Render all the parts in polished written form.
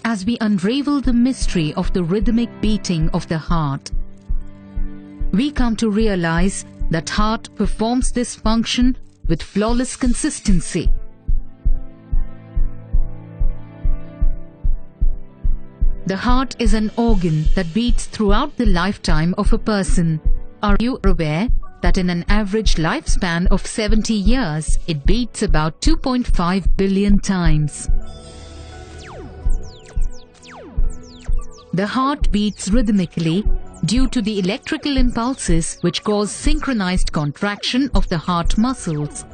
as we unravel the mystery of the rhythmic beating of the heart. We come to realize that heart performs this function with flawless consistency. The heart is an organ that beats throughout the lifetime of a person. Are you aware that in an average lifespan of 70 years, it beats about 2.5 billion times? The heart beats rhythmically due to the electrical impulses which cause synchronized contraction of the heart muscles.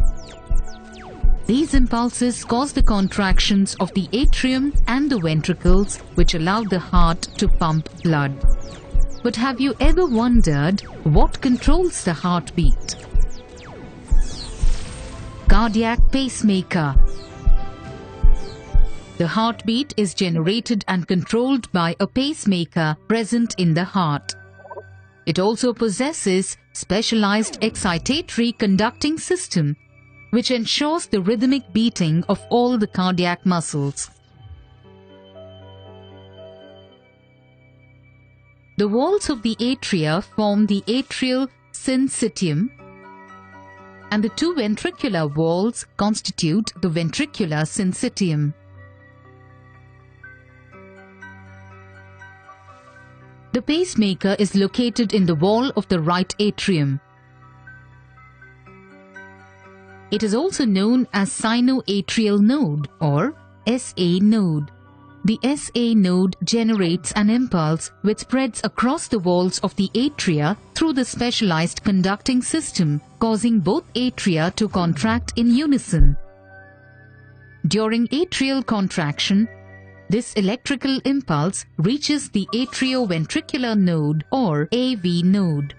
These impulses cause the contractions of the atrium and the ventricles, which allow the heart to pump blood. But have you ever wondered what controls the heartbeat? Cardiac pacemaker. The heartbeat is generated and controlled by a pacemaker present in the heart. It also possesses specialized excitatory conducting system, which ensures the rhythmic beating of all the cardiac muscles. The walls of the atria form the atrial syncytium, and the two ventricular walls constitute the ventricular syncytium. The pacemaker is located in the wall of the right atrium. It is also known as sinoatrial node or SA node. The SA node generates an impulse which spreads across the walls of the atria through the specialized conducting system, causing both atria to contract in unison. During atrial contraction, this electrical impulse reaches the atrioventricular node or AV node.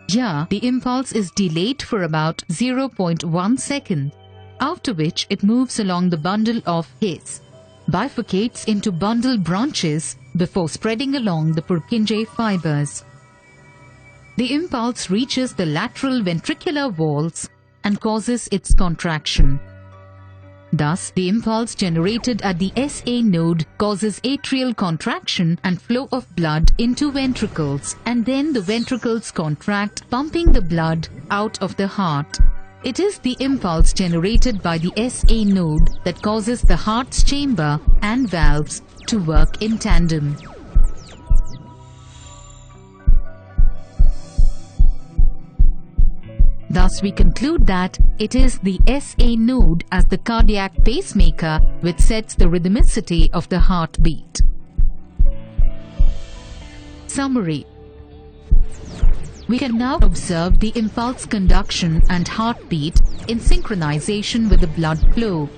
Here, the impulse is delayed for about 0.1 second, after which it moves along the bundle of His, bifurcates into bundle branches before spreading along the Purkinje fibers. The impulse reaches the lateral ventricular walls and causes its contraction. Thus, the impulse generated at the SA node causes atrial contraction and flow of blood into ventricles, and then the ventricles contract, pumping the blood out of the heart. It is the impulse generated by the SA node that causes the heart's chamber and valves to work in tandem. Thus, we conclude that it is the SA node as the cardiac pacemaker which sets the rhythmicity of the heartbeat. Summary. We can now observe the impulse conduction and heartbeat in synchronization with the blood flow.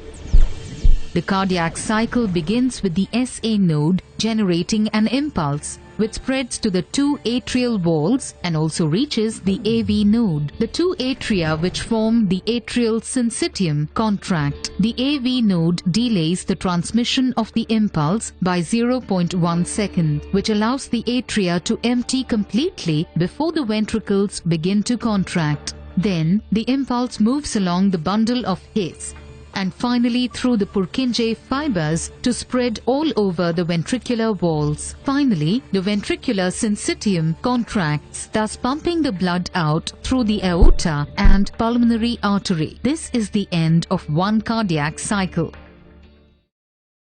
The cardiac cycle begins with the SA node generating an impulse which spreads to the two atrial walls and also reaches the AV node. The two atria which form the atrial syncytium contract. The AV node delays the transmission of the impulse by 0.1 second, which allows the atria to empty completely before the ventricles begin to contract. Then, the impulse moves along the bundle of His and finally through the Purkinje fibers to spread all over the ventricular walls. Finally, the ventricular syncytium contracts, thus pumping the blood out through the aorta and pulmonary artery. This is the end of one cardiac cycle.